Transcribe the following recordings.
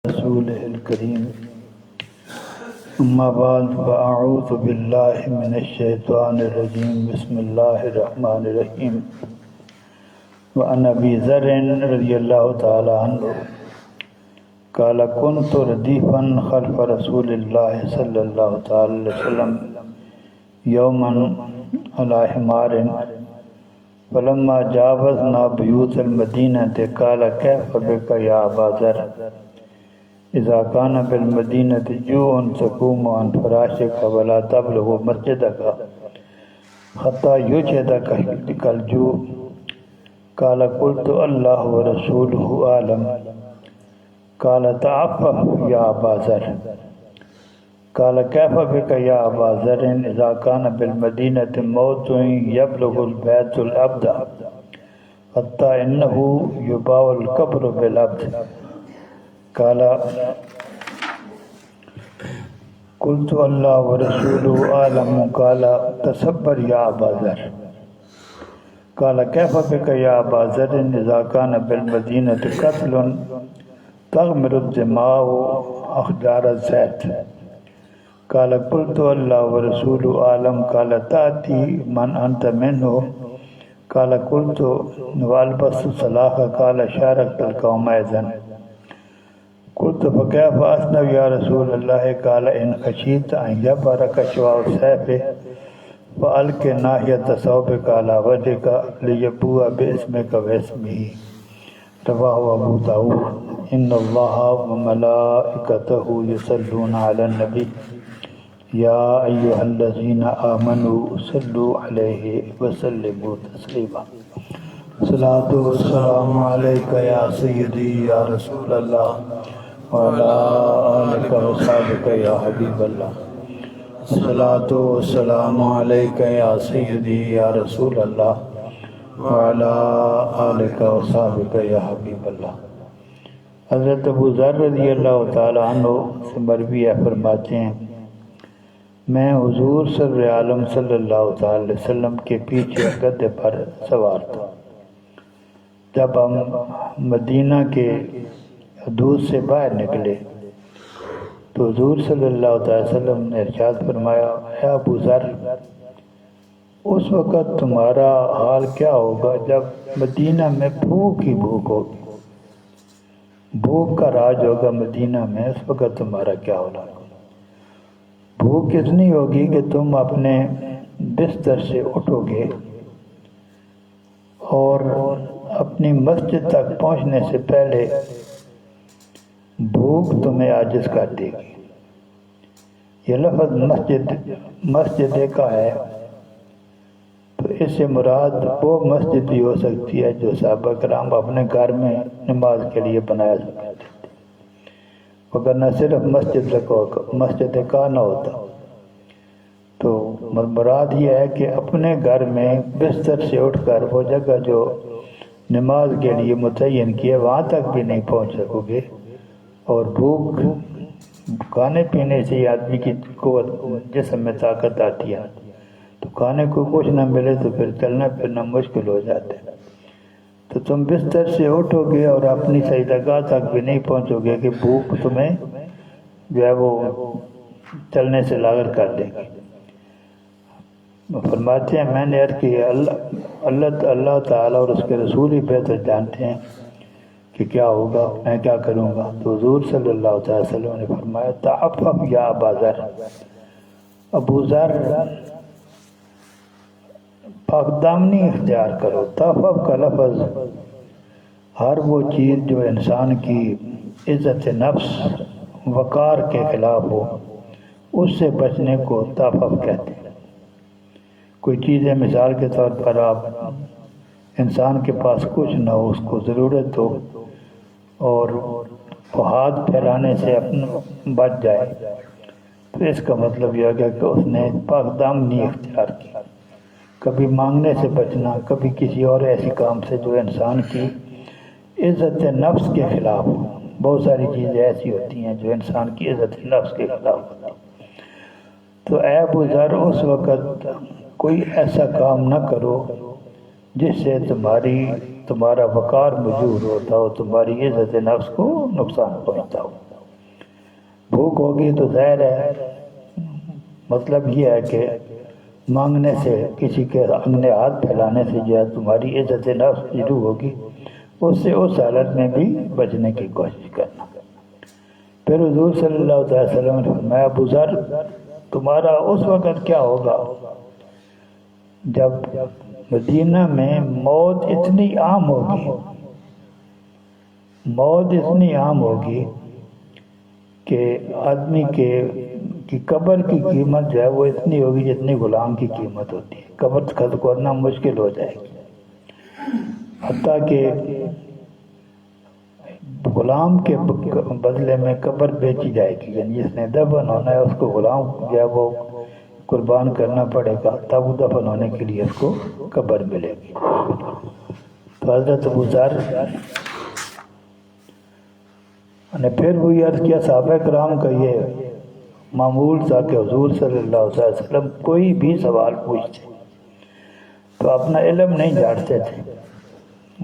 رسوله الكريم أما بعد فأعوذ بالله من الشيطان الرجيم بسم الله الرحمن الرحيم وعن أبي ذر رضي الله تعالى عنه قال كنت رديفا خلف رسول الله صلى الله تعالى عليه وسلم يوما على حمار فلما جاوزنا بيوت المدينة قال كيف بك يا أبا ذر اذا كان بالمدینة جوع تقوم عن فراشك ولا تبلغ مسجدك حتى يجهدك الجوع قال قلت الله ورسوله أعلم قال تعفف يا أبا ذر قال كيف بك يا أبا ذر إذا كان بالمدينة موت يبلغ البيت الأبد حتى إنه يباع القبر بالأبد قال قلت الله ورسوله أعلم قال تصبر يا أبا ذر قال كيف بك يا أبا ذر إذا كان بالمدينة قتل تغمر الدماء أخجار الزيت قال قلت الله ورسوله أعلم قال تأتي من أنت منه قال قلت والبس صلاح قال شاركت القوم إذن قلت فكيف أصنع يا رسول الله قال إن خشيت أن يبرك شعاع السيف فألق ناحية ثوبك على وجهك ليبوء باسمك واسمه رواه أبو داود إن الله وملائكته يصلون على النبي يا أيها الذين آمنوا صلوا عليه وسلموا تسليما الصلاة والسلام عليك يا سيدي يا رسول الله وعلى آلك وصحبك يا حبيب الله الصلاة والسلام عليك يا سيدي يا رسول الله وعلى آلك وصحبك يا حبیب اللہ۔ حضرت ابو ذر رضی اللہ تعالیٰ عنہ سے مروی ہے، فرماتے ہیں میں حضور سر عالم صلی اللہ تعالی علیہ وسلم کے پیچھے گدھے پر سوار تھا۔ جب ہم مدینہ کے حدود سے باہر نکلے تو حضور صلی اللہ تعالی وسلم نے ارشاد فرمایا، اے ابو ذر، اس وقت تمہارا حال کیا ہوگا جب مدینہ میں بھوک ہی بھوک ہوگی، بھوک کا راج ہوگا مدینہ میں، اس وقت تمہارا کیا ہوگا؟ بھوک اتنی ہوگی کہ تم اپنے بستر سے اٹھو گے اور اپنی مسجد تک پہنچنے سے پہلے بھوک تمہیں عاجز کر دے گی۔ یہ لفظ مسجد کا ہے، تو اس سے مراد وہ مسجد بھی ہو سکتی ہے جو صحابہ کرام اپنے گھر میں نماز کے لیے بنایا کرتے تھے، اگر نہ صرف مسجد کا نہ ہوتا تو مراد یہ ہے کہ اپنے گھر میں بستر سے اٹھ کر وہ جگہ جو نماز کے لیے متعین کی ہے وہاں تک بھی نہیں پہنچ سکو گے، اور بھوک کھانے پینے سے آدمی کی قوت جسم میں طاقت آتی ہے، تو کھانے کو کچھ نہ ملے تو پھر چلنا پھرنا مشکل ہو جاتا ہے۔ تو تم بستر سے اٹھو گے اور اپنی سجدگاہ تک بھی نہیں پہنچو گے کہ بھوک تمہیں جو ہے وہ چلنے سے لاغر کر دے گی۔ فرماتے ہیں میں نے عرض کی اللہ تعالیٰ اور اس کے رسول ہی بہتر جانتے ہیں کہ کیا ہوگا، میں کیا کروں گا۔ تو حضور صلی اللہ علیہ وسلم نے فرمایا تعفف یا ابا ذر، ابو ذر پاک دامنی اختیار کرو۔ تعفف کا لفظ ہر وہ چیز جو انسان کی عزت نفس وقار کے خلاف ہو اس سے بچنے کو تعفف کہتے ہیں۔ کوئی چیز ہے، مثال کے طور پر آپ انسان کے پاس کچھ نہ ہو، اس کو ضرورت ہو اور وہ ہاتھ پھیلانے سے اپنا بچ جائے، تو اس کا مطلب یہ ہے کہ اس نے پاک دامنی اختیار کی۔ کبھی مانگنے سے بچنا، کبھی کسی اور ایسی کام سے جو انسان کی عزت نفس کے خلاف ہو۔ بہت ساری چیزیں ایسی ہوتی ہیں جو انسان کی عزت نفس کے خلاف ہوتی ہیں۔ تو اے ابو ذر، اس وقت کوئی ایسا کام نہ کرو جس سے تمہارا وقار مجروح ہوتا ہو، تمہاری عزت نفس کو نقصان پہنچتا ہو۔ بھوک ہوگی تو ظاہر ہے مطلب یہ ہے کہ مانگنے سے، کسی کے انگنے ہاتھ پھیلانے سے جو ہے تمہاری عزت نفس شروع ہوگی، اس سے اس حالت میں بھی بچنے کی کوشش کرنا۔ پھر حضور صلی اللہ علیہ وسلم نے فرمایا ابو ذر تمہارا اس وقت کیا ہوگا جب مدینہ میں موت اتنی عام ہوگی، موت اتنی عام ہوگی کہ آدمی کی قبر کی قیمت جو ہے وہ اتنی ہوگی جتنی غلام کی قیمت ہوتی ہے، قبر خود کرنا مشکل ہو جائے گی، حتیٰ کہ غلام کے بدلے میں قبر بیچی جائے گی، یعنی جس نے دفن ہونا ہے اس کو غلام جو ہے وہ قربان کرنا پڑے گا، تب وہ دفن ہونے کے لیے اس کو قبر ملے گی۔ تو حضرت ابو ذر نے پھر وہی عرض کیا، صحابہ کرام کا یہ معمول تھا کہ حضور صلی اللہ علیہ وسلم کوئی بھی سوال پوچھتے تو اپنا علم نہیں جھاڑتے تھے،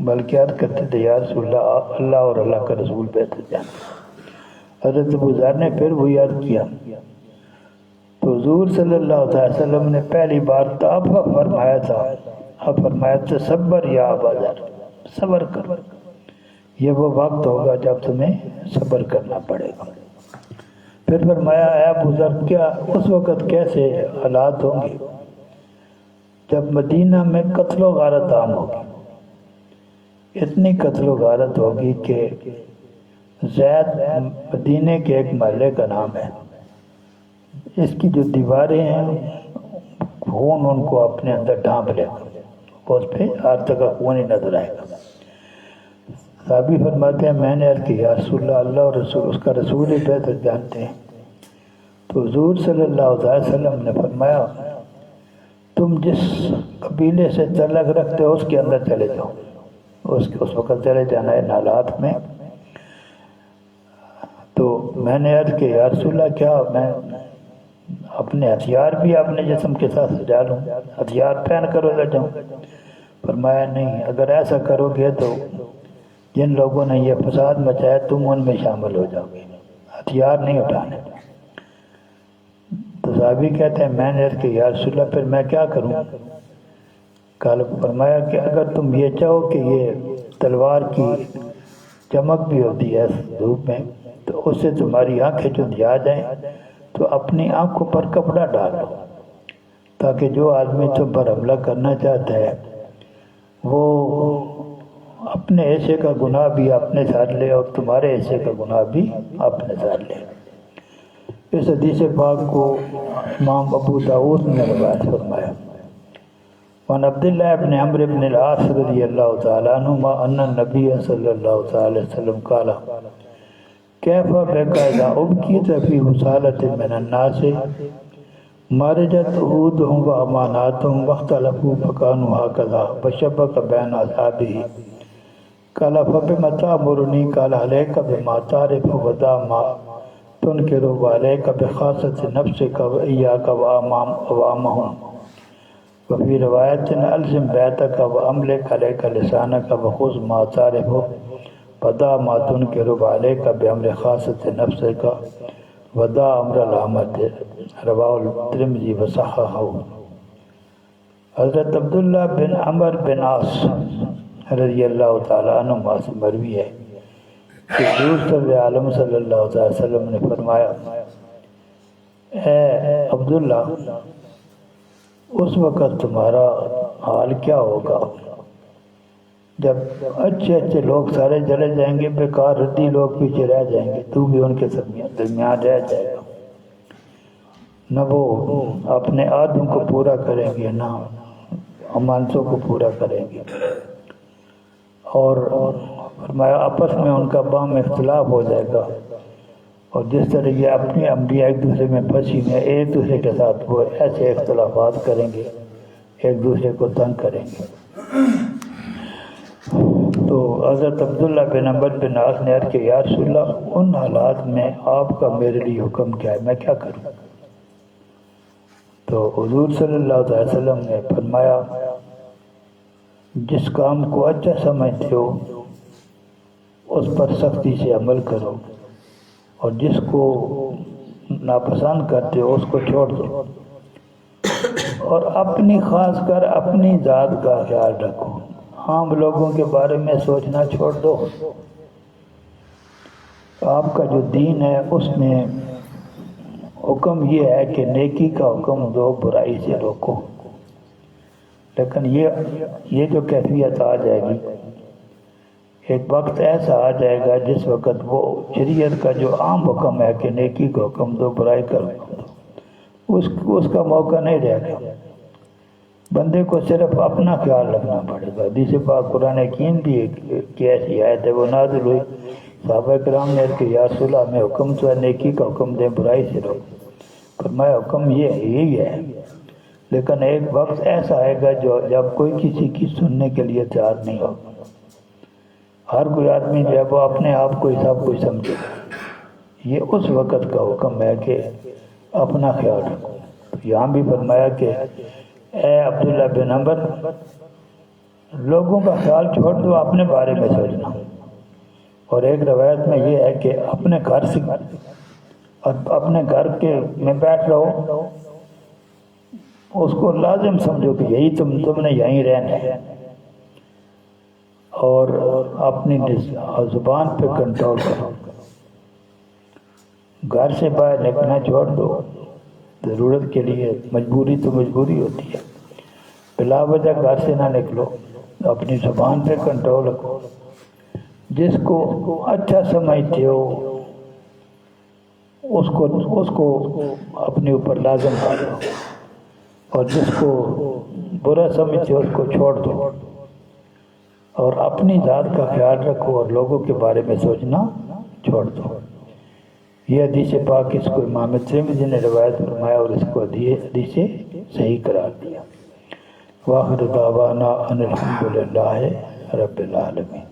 بلکہ عرض کرتے تھے یا رسول اللہ، اللہ اور اللہ کا رسول بہتر جانتے۔ حضرت ابو ذر نے پھر وہی عرض کیا تو حضور صلی اللہ علیہ وسلم نے پہلی بار تابہ فرمایا تھا، اب فرمایا تصبر یا ابا ذر، صبر کرو، یہ وہ وقت ہوگا جب تمہیں صبر کرنا پڑے گا۔ پھر فرمایا اے ابو ذر کیا اس وقت کیسے حالات ہوں گے جب مدینہ میں قتل و غارت عام ہوگی، اتنی قتل و غارت ہوگی کہ زید مدینہ کے ایک محلے کا نام ہے، اس کی جو دیواریں ہیں خون ان کو اپنے اندر ڈھانپ لے گا، اس پہ ہر جگہ خون ہی نظر آئے گا۔ صحابی فرماتے ہیں میں نے عرض کیا یا رسول اللہ، اللہ اور رسول اس کا رسول ہی بہتر جانتے ہیں۔ تو حضور صلی اللہ علیہ وسلم نے فرمایا تم جس قبیلے سے تعلق رکھتے ہو اس کے اندر چلے جاؤ، اس وقت چلے جانا ہے حالات میں۔ تو میں نے عرض کیا یا رسول اللہ کیا میں اپنے ہتھیار بھی اپنے جسم کے ساتھ سجا لوں، ہتھیار پہن کر ادھر جاؤں؟ فرمایا نہیں، اگر ایسا کرو گے تو جن لوگوں نے یہ فساد مچایا تم ان میں شامل ہو جاؤ گے، ہتھیار نہیں اٹھانے۔ تو صحابی کہتے ہیں میں نے عرض کیا یا رسول اللہ پھر میں کیا کروں؟ قال فرمایا کہ اگر تم یہ چاہو کہ یہ تلوار کی چمک بھی ہوتی ہے دھوپ میں تو اس سے تمہاری آنکھیں چندھیا جائیں تو اپنی آنکھوں پر کپڑا ڈالو تاکہ جو آدمی تم پر حملہ کرنا چاہتا ہے وہ اپنے حصے کا گناہ بھی اپنے ساتھ لے اور تمہارے حصے کا گناہ بھی اپنے ساتھ لے۔ اس حدیث پاک کو امام ابو داؤد نے روایت فرمایا۔ وعن عبداللہ بن عمرو بن العاص رضی اللہ تعالیٰ عنہما ان النبی صلی اللہ تعالی وسلم قال کیف بک اذا ابکیت فی حصالۃ من الناس مرجت عہودہم و اماناتہم واختلفوا فکانوا ہکذا فشبک بین اصحابہ قال فبما تأمرنی قال علیک بما تعرف ودع ما تنکر وعلیک بخاصۃ نفسک وإیاک وعوامہم وفی روایت الزم بیتک واملک علیک لسانک وخذ ما تعرف ودع ما تنکر وعلیک بامر خاصۃ نفسک ودع امر العامۃ، رواہ الترمذی وصححہ۔ حضرت عبداللہ بن عمر بن عاص رضی اللہ تعالیٰ عنہ سے مروی ہے کہ حضور عالم صلی اللہ علیہ وسلم نے فرمایا اے عبداللہ اس وقت تمہارا حال کیا ہوگا جب اچھے اچھے لوگ سارے چلے جائیں گے، بیکار ردی لوگ پیچھے رہ جائیں گے، تو بھی ان کے درمیان رہ جائے گا، نہ وہ اپنے عہدوں کو پورا کریں گے نہ امانتوں کو پورا کریں گے، اور فرمایا آپس میں ان کا باہم اختلاف ہو جائے گا، اور جس طرح یہ اپنی انبیاء ایک دوسرے میں پھنسی ہیں ایک دوسرے کے ساتھ وہ ایسے اختلافات کریں گے، ایک دوسرے کو تنگ کریں گے۔ تو حضرت عبداللہ بن عمر بن عاص نے عرض کیا یا رسول اللہ ان حالات میں آپ کا میرے لیے حکم کیا ہے، میں کیا کروں؟ تو حضور صلی اللہ علیہ وسلم نے فرمایا جس کام کو اچھا سمجھتے ہو اس پر سختی سے عمل کرو، اور جس کو ناپسند کرتے ہو اس کو چھوڑ دو، اور اپنی خاص کر اپنی ذات کا خیال رکھو، عام لوگوں کے بارے میں سوچنا چھوڑ دو۔ آپ کا جو دین ہے اس میں حکم یہ ہے کہ نیکی کا حکم دو، برائی سے روکو، لیکن یہ جو کیفیت آ جائے گی، ایک وقت ایسا آ جائے گا جس وقت وہ شریعت کا جو عام حکم ہے کہ نیکی کا حکم دو، برائی کا حکم دو، اس کا موقع نہیں رہے گا۔ بندے کو صرف اپنا خیال رکھنا پڑے گا۔ حدیث پاک قرآن حکیم بھی ایک ایسی آیت ہے، وہ نازل ہوئی، صحابہ کرام نے کہ یا رسول اللہ ہمیں حکم تو ہے نیکی کا حکم دیں، برائی سے روکیں۔ فرمایا حکم یہی ہے، لیکن ایک وقت ایسا آئے گا جب کوئی کسی کی سننے کے لیے تیار نہیں ہوگا۔ ہر کوئی آدمی جو ہے وہ اپنے آپ کو ہی سب کچھ سمجھے گا۔ یہ اس وقت کا حکم ہے کہ اپنا خیال رکھو۔ یہاں بھی فرمایا کہ اے عبداللہ بن عمر، لوگوں کا خیال چھوڑ دو، اپنے بارے میں سوچنا۔ اور ایک روایت میں یہ ہے کہ اپنے گھر کے میں بیٹھ رہو، اس کو لازم سمجھو کہ یہی تم نے یہیں رہنا ہے، اور اپنی زبان پہ کنٹرول کرو۔ گھر سے باہر نکلنا چھوڑ دو، ضرورت کے لیے، مجبوری تو مجبوری ہوتی ہے، بلا وجہ گھر سے نہ نکلو، اپنی زبان پہ کنٹرول رکھو۔ جس کو اچھا سمجھتے ہو اس کو اپنے اوپر لازم کر لو، اور جس کو برا سمجھتے ہو اس کو چھوڑ دو، اور اپنی ذات کا خیال رکھو اور لوگوں کے بارے میں سوچنا چھوڑ دو۔ یہ حدیث پاک اس کو امام ترمذی نے روایت فرمایا اور اس کو حدیث صحیح قرار دیا۔ وآخر دعوانا ان الحمدللہ رب العالمین۔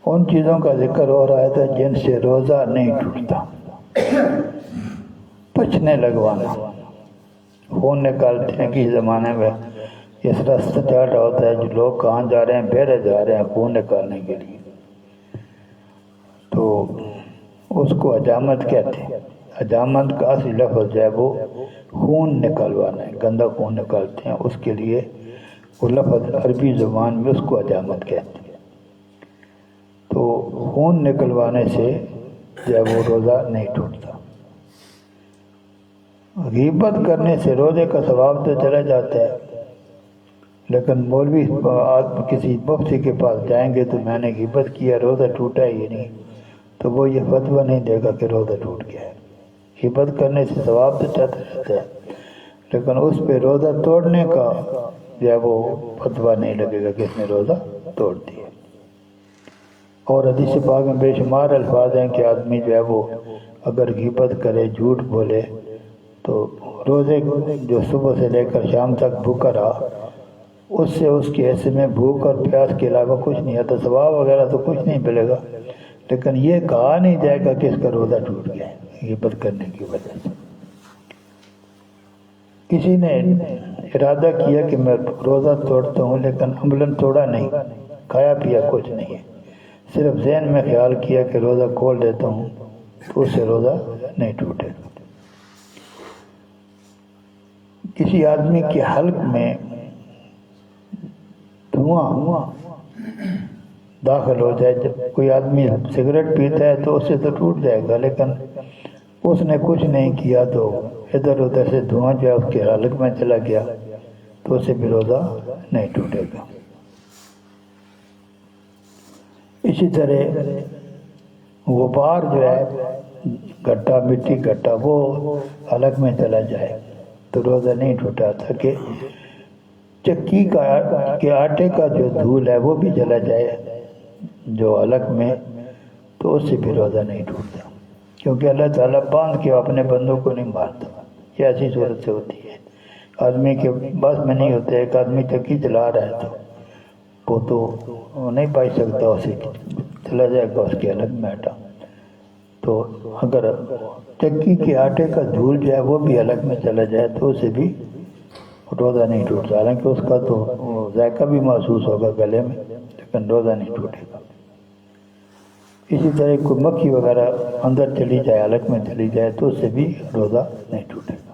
ان چیزوں کا ذکر ہو رہا تھا جن سے روزہ نہیں ٹوٹتا۔ پچنے لگوانا، خون نکالتے ہیں کہ زمانے میں اس رستہ چل رہا ہوتا ہے جو لوگ کہاں جا رہے ہیں، بہرے جا رہے ہیں خون نکالنے کے لیے، تو اس کو حجامت کہتے ہیں۔ حجامت کا اصلی لفظ جو ہے وہ خون نکلوانا ہے، گندا خون نکالتے ہیں، اس کے لیے وہ لفظ عربی زبان میں اس کو حجامت کہتے ہیں۔ تو خون نکلوانے سے جو ہے وہ روزہ نہیں ٹوٹتا۔ غیبت کرنے سے روزے کا ثواب تو چلا جاتا ہے، لیکن مولوی کسی مفتی کے پاس جائیں گے تو میں نے غیبت کیا، روزہ ٹوٹا ہی نہیں، تو وہ یہ فتویٰ نہیں دے گا کہ روزہ ٹوٹ گیا ہے۔ غیبت کرنے سے ثواب تو چلتا رہتا ہے، لیکن اس پہ روزہ توڑنے کا جو ہے وہ فتویٰ نہیں لگے گا کہ اس نے روزہ توڑ دیا۔ اور حدیث پاک میں بے شمار الفاظ ہیں کہ آدمی جو ہے وہ اگر غیبت کرے، جھوٹ بولے، تو روزے جو صبح سے لے کر شام تک بھوکا رہا، اس سے اس کے حصے میں بھوک اور پیاس کے علاوہ کچھ نہیں آتا، ثواب وغیرہ تو کچھ نہیں ملے گا، لیکن یہ کہا نہیں جائے گا کہ اس کا روزہ ٹوٹ گیا ہے غیبت کرنے کی وجہ سے۔ کسی نے ارادہ کیا کہ میں روزہ توڑتا ہوں، لیکن عملاً توڑا نہیں، کھایا پیا کچھ نہیں ہے، صرف ذہن میں خیال کیا کہ روزہ کھول دیتا ہوں، تو اس سے روزہ نہیں ٹوٹے گا۔ کسی آدمی کے حلق میں دھواں داخل ہو جائے، جب کوئی آدمی سگریٹ پیتا ہے تو اس سے تو ٹوٹ جائے گا، لیکن اس نے کچھ نہیں کیا تو ادھر ادھر سے دھواں جو ہے اس کے حلق میں چلا گیا، تو اس سے بھی روزہ نہیں ٹوٹے گا۔ اسی طرح غبار جو ہے، گٹا، مٹی گٹا، وہ حلق میں چلا جائے تو روزہ نہیں ٹوٹا تھا۔ کہ چکی کے آٹے کا جو دھول ہے وہ بھی چلا جائے جو حلق میں، تو اس سے بھی روزہ نہیں ٹوٹتا، کیونکہ اللہ تعالیٰ باندھ کے اپنے بندوں کو نہیں مارتا۔ یہ ایسی صورت سے ہوتی ہے، آدمی کے بس میں نہیں ہوتا، ایک آدمی چکی چلا رہا ہے تو وہ تو نہیں پائی سکتا، اسے چلا جائے گا اس کے حلق میں آٹا، تو اگر چکی کے آٹے کا دھول جو ہے وہ بھی حلق میں چلا جائے تو اسے بھی روزہ نہیں ٹوٹتا، حالانکہ اس کا تو ذائقہ بھی محسوس ہوگا گلے میں، لیکن روزہ نہیں ٹوٹے گا۔ اسی طرح کوئی مکھی وغیرہ اندر چلی جائے، حلق میں چلی جائے، تو اس سے بھی روزہ نہیں ٹوٹے گا۔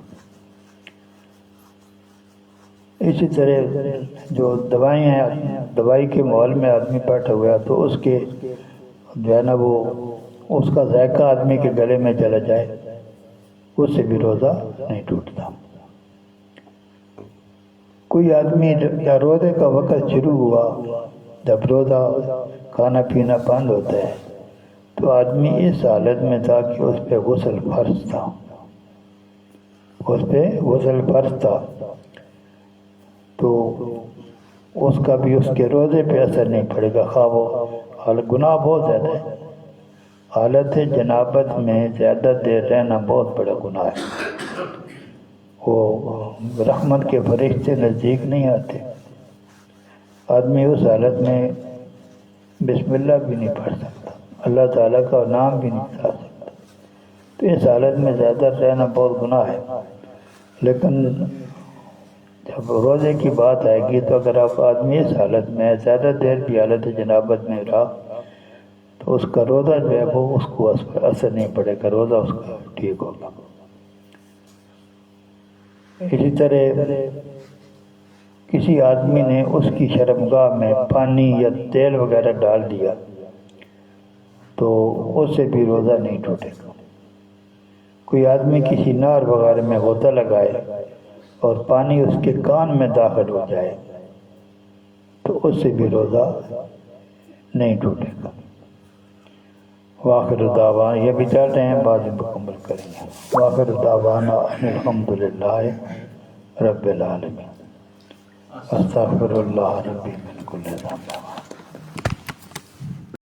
اسی طرح جو دوائیں ہیں، دوائی کے ماحول میں آدمی بیٹھا ہوا ہے تو اس کے جو ہے نا وہ اس کا ذائقہ آدمی کے گلے میں چلا جائے، اس سے بھی روزہ نہیں ٹوٹتا۔ کوئی آدمی یا روزے کا وقت شروع ہوا، جب روزہ کھانا پینا بند ہوتا ہے تو آدمی اس حالت میں تھا کہ اس پہ غسل فرض تھا، تو اس کا بھی اس کے روزے پہ اثر نہیں پڑے گا، خواہ وہ گناہ بہت زیادہ ہے۔ حالت جنابت میں زیادہ دیر رہنا بہت بڑا گناہ ہے، وہ رحمت کے فرشتے نزدیک نہیں آتے۔ آدمی اس حالت میں بسم اللہ بھی نہیں پڑھ سکتا، اللہ تعالیٰ کا نام بھی نہیں کھا سکتا، تو اس حالت میں زیادہ رہنا بہت گناہ ہے۔ لیکن جب روزے کی بات آئے گی تو اگر آپ آدمی اس حالت میں زیادہ دیر بھی حالت جنابت میں رہا تو اس کا روزہ جو ہے وہ اس کو اثر نہیں پڑے گا، روزہ اس کا ٹھیک ہوگا۔ اسی طرح کسی آدمی نے اس کی شرمگاہ میں پانی یا تیل وغیرہ ڈال دیا تو اس سے بھی روزہ نہیں ٹوٹے گا۔ کوئی آدمی کسی نار وغیرہ میں غوطہ لگائے اور پانی اس کے کان میں داخل ہو جائے تو اس سے بھی روزہ نہیں ٹوٹے گا۔ وآخر دعوانا، یہ بھی چل رہے ہیں، بعد میں مکمل کریں گے۔ وآخر دعوانا الحمدللہ رب العالمین، استغفر اللہ ربی من کل ذنب۔